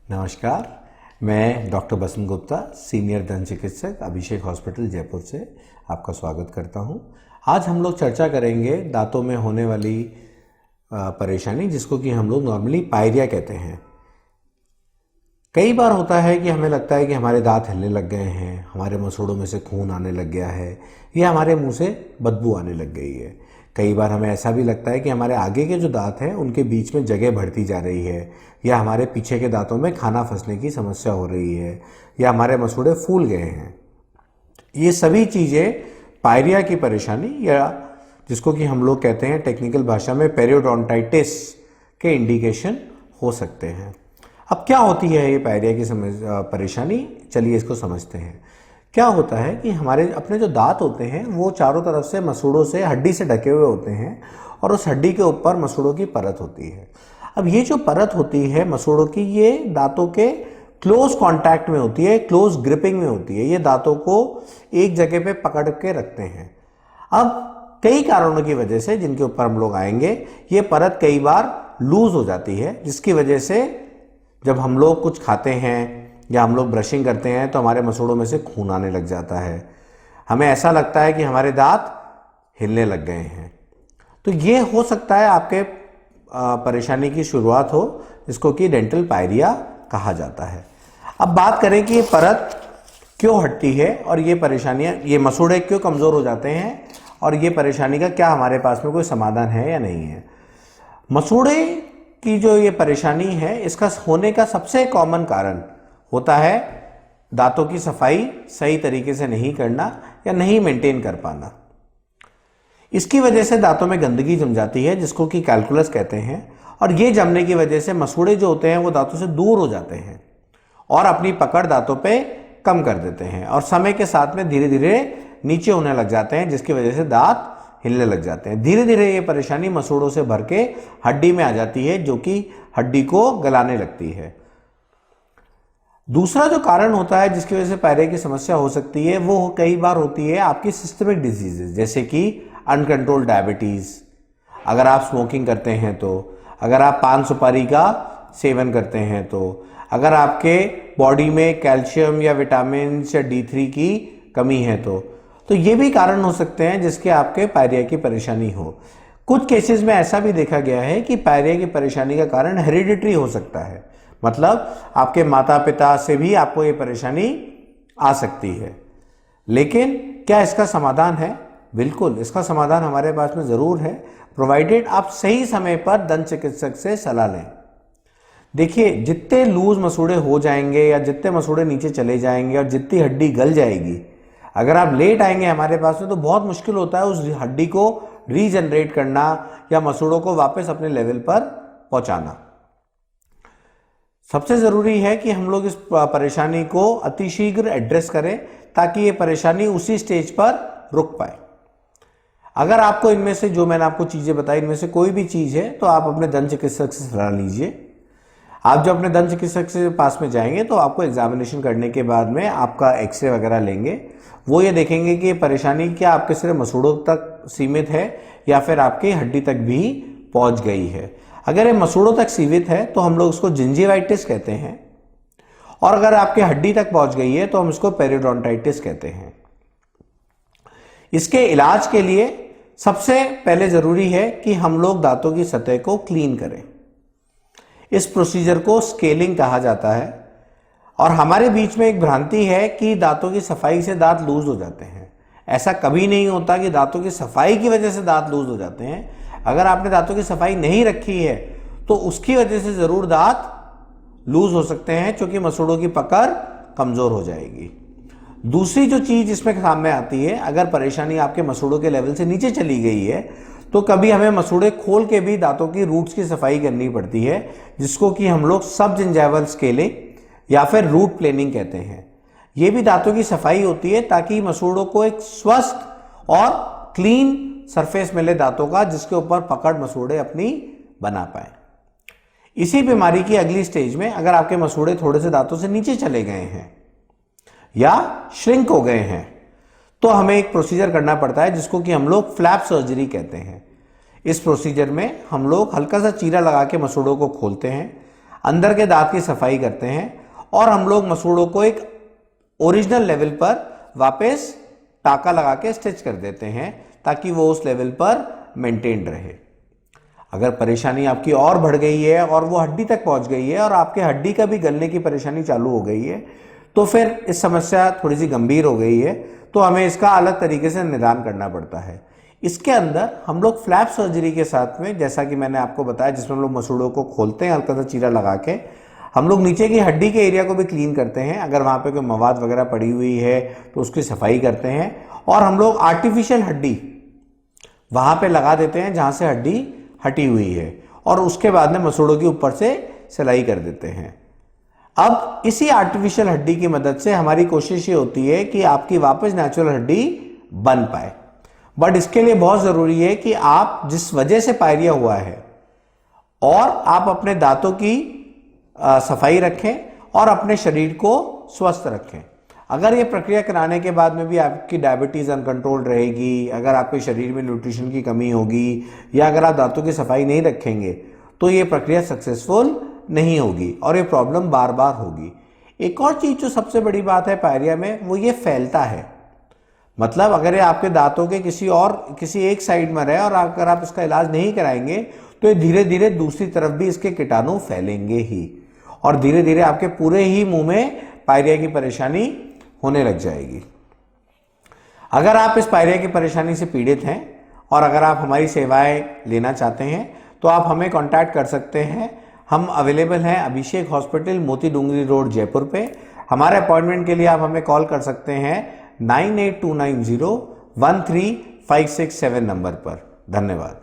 नमस्कार, मैं डॉक्टर बसंत गुप्ता, सीनियर दंत चिकित्सक, अभिषेक हॉस्पिटल जयपुर से आपका स्वागत करता हूं। आज हम लोग चर्चा करेंगे दांतों में होने वाली परेशानी, जिसको कि हम लोग नॉर्मली पायरिया कहते हैं। कई बार होता है कि हमें लगता है कि हमारे दांत हिलने लग गए हैं, हमारे मसूड़ों में से खून आने लग गया है या हमारे मुंह से बदबू आने लग गई है। कई बार हमें ऐसा भी लगता है कि हमारे आगे के जो दांत हैं उनके बीच में जगह बढ़ती जा रही है, या हमारे पीछे के दांतों में खाना फंसने की समस्या हो रही है, या हमारे मसूड़े फूल गए हैं। ये सभी चीज़ें पायरिया की परेशानी, या जिसको कि हम लोग कहते हैं टेक्निकल भाषा में पेरियोडोंटाइटिस के इंडिकेशन हो सकते हैं। अब क्या होती है ये पायरिया की परेशानी, चलिए इसको समझते हैं। क्या होता है कि हमारे अपने जो दांत होते हैं वो चारों तरफ से मसूड़ों से, हड्डी से ढके हुए होते हैं, और उस हड्डी के ऊपर मसूड़ों की परत होती है। अब ये जो परत होती है मसूड़ों की, ये दांतों के क्लोज कांटेक्ट में होती है, क्लोज ग्रिपिंग में होती है। ये दांतों को एक जगह पे पकड़ के रखते हैं। अब कई कारणों की वजह से, जिनके ऊपर हम लोग आएंगे, ये परत कई बार लूज हो जाती है, जिसकी वजह से जब हम लोग कुछ खाते हैं या हम लोग ब्रशिंग करते हैं तो हमारे मसूड़ों में से खून आने लग जाता है। हमें ऐसा लगता है कि हमारे दांत हिलने लग गए हैं। तो ये हो सकता है आपके परेशानी की शुरुआत हो, जिसको कि डेंटल पायरिया कहा जाता है। अब बात करें कि ये परत क्यों हटती है और ये परेशानियां, ये मसूड़े क्यों कमज़ोर हो जाते हैं, और ये परेशानी का क्या हमारे पास में कोई समाधान है या नहीं है। मसूड़े की जो ये परेशानी है, इसका होने का सबसे कॉमन कारण होता है दांतों की सफाई सही तरीके से नहीं करना या नहीं मेंटेन कर पाना। इसकी वजह से दांतों में गंदगी जम जाती है, जिसको कि कैल्कुलस कहते हैं, और ये जमने की वजह से मसूड़े जो होते हैं वो दांतों से दूर हो जाते हैं और अपनी पकड़ दांतों पे कम कर देते हैं, और समय के साथ में धीरे धीरे नीचे होने लग जाते हैं, जिसकी वजह से दांत हिलने लग जाते हैं। धीरे धीरे ये परेशानी मसूड़ों से भर के हड्डी में आ जाती है, जो कि हड्डी को गलाने लगती है। दूसरा जो कारण होता है जिसकी वजह से पायरिया की समस्या हो सकती है, वो कई बार होती है आपकी सिस्टमिक डिजीजेस, जैसे कि अनकंट्रोल्ड डायबिटीज, अगर आप स्मोकिंग करते हैं तो, अगर आप पान सुपारी का सेवन करते हैं तो, अगर आपके बॉडी में कैल्शियम या विटामिन या D3 की कमी है तो ये भी कारण हो सकते हैं जिसके आपके पायरिया की परेशानी हो। कुछ केसेस में ऐसा भी देखा गया है कि पायरिया की परेशानी का कारण हेरिडिटरी हो सकता है, मतलब आपके माता पिता से भी आपको ये परेशानी आ सकती है। लेकिन क्या इसका समाधान है? बिल्कुल, इसका समाधान हमारे पास में ज़रूर है, प्रोवाइडेड आप सही समय पर दंत चिकित्सक से सलाह लें। देखिए, जितने लूज मसूड़े हो जाएंगे या जितने मसूड़े नीचे चले जाएंगे और जितनी हड्डी गल जाएगी, अगर आप लेट आएंगे हमारे पास में तो बहुत मुश्किल होता है उस हड्डी को रीजनरेट करना या मसूड़ों को वापस अपने लेवल पर पहुंचाना। सबसे ज़रूरी है कि हम लोग इस परेशानी को अतिशीघ्र एड्रेस करें, ताकि ये परेशानी उसी स्टेज पर रुक पाए। अगर आपको इनमें से, जो मैंने आपको चीज़ें बताई, इनमें से कोई भी चीज़ है तो आप अपने दंत चिकित्सक से सलाह लीजिए। आप जब अपने दंत चिकित्सक से पास में जाएंगे तो आपको एग्जामिनेशन करने के बाद में आपका एक्सरे वगैरह लेंगे। वो ये देखेंगे कि ये परेशानी क्या आपके सिर्फ मसूड़ों तक सीमित है या फिर आपकी हड्डी तक भी पहुंच गई है। अगर ये मसूड़ों तक सीमित है तो हम लोग उसको जिंजिवाइटिस कहते हैं, और अगर आपकी हड्डी तक पहुंच गई है तो हम इसको पेरियोडोंटाइटिस कहते हैं। इसके इलाज के लिए सबसे पहले जरूरी है कि हम लोग दांतों की सतह को क्लीन करें। इस प्रोसीजर को स्केलिंग कहा जाता है, और हमारे बीच में एक भ्रांति है कि दांतों की सफाई से दांत लूज हो जाते हैं। ऐसा कभी नहीं होता कि दांतों की सफाई की वजह से दांत लूज हो जाते हैं। अगर आपने दांतों की सफाई नहीं रखी है तो उसकी वजह से जरूर दांत लूज हो सकते हैं, क्योंकि मसूड़ों की पकड़ कमजोर हो जाएगी। दूसरी जो चीज इसमें सामने आती है, अगर परेशानी आपके मसूड़ों के लेवल से नीचे चली गई है तो कभी हमें मसूड़े खोल के भी दांतों की रूट्स की सफाई करनी पड़ती है, जिसको कि हम लोग सब जिंजाइवल स्केलिंग या फिर रूट प्लेनिंग कहते हैं। ये भी दांतों की सफाई होती है ताकि मसूड़ों को एक स्वस्थ और क्लीन सरफेस मिले दांतों का, जिसके ऊपर पकड़ मसूड़े अपनी बना पाए। इसी बीमारी की अगली स्टेज में अगर आपके मसूड़े थोड़े से दांतों से नीचे चले गए हैं या श्रिंक हो गए हैं तो हमें एक प्रोसीजर करना पड़ता है, जिसको कि हम लोग फ्लैप सर्जरी कहते हैं। इस प्रोसीजर में हम लोग हल्का सा चीरा लगा के मसूड़ों को खोलते हैं। अंदर के दांत की सफाई करते हैं और हम लोग मसूड़ों को एक ओरिजिनल लेवल पर वापस टाका लगा के स्टिच कर देते हैं ताकि वो उस लेवल पर मेंटेन रहे। अगर परेशानी आपकी और बढ़ गई है और वो हड्डी तक पहुंच गई है और आपके हड्डी का भी गलने की परेशानी चालू हो गई है, तो फिर इस समस्या थोड़ी सी गंभीर हो गई है, तो हमें इसका अलग तरीके से निदान करना पड़ता है। इसके अंदर हम लोग फ्लैप सर्जरी के साथ में, जैसा कि मैंने आपको बताया, जिसमें हम लोग मसूड़ों को खोलते हैं हल्का सा चीरा लगा के, हम लोग नीचे की हड्डी के एरिया को भी क्लीन करते हैं। अगर वहाँ पे कोई मवाद वगैरह पड़ी हुई है तो उसकी सफाई करते हैं और हम लोग आर्टिफिशियल हड्डी वहाँ पे लगा देते हैं जहाँ से हड्डी हटी हुई है और उसके बाद में मसूड़ों के ऊपर से सिलाई कर देते हैं। अब इसी आर्टिफिशियल हड्डी की मदद से हमारी कोशिश ये होती है कि आपकी वापस नेचुरल हड्डी बन पाए, बट इसके लिए बहुत जरूरी है कि आप जिस वजह से पायरिया हुआ है और आप अपने दांतों की सफाई रखें और अपने शरीर को स्वस्थ रखें। अगर ये प्रक्रिया कराने के बाद में भी आपकी डायबिटीज़ अनकंट्रोल रहेगी, अगर आपके शरीर में न्यूट्रिशन की कमी होगी या अगर आप दांतों की सफाई नहीं रखेंगे तो ये प्रक्रिया सक्सेसफुल नहीं होगी और ये प्रॉब्लम बार बार होगी। एक और चीज़ जो सबसे बड़ी बात है पायरिया में, वो ये फैलता है। मतलब अगर ये आपके दांतों के किसी एक साइड में रहे और अगर आप इसका इलाज नहीं कराएंगे तो ये धीरे धीरे दूसरी तरफ भी इसके कीटाणु फैलेंगे ही और धीरे धीरे आपके पूरे ही मुंह में पायरिया की परेशानी होने लग जाएगी। अगर आप इस पायरिया की परेशानी से पीड़ित हैं और अगर आप हमारी सेवाएं लेना चाहते हैं तो आप हमें कांटेक्ट कर सकते हैं। हम अवेलेबल हैं अभिषेक हॉस्पिटल, मोती डूंगरी रोड, जयपुर पे। हमारे अपॉइंटमेंट के लिए आप हमें कॉल कर सकते हैं 9829013567 नंबर पर। धन्यवाद।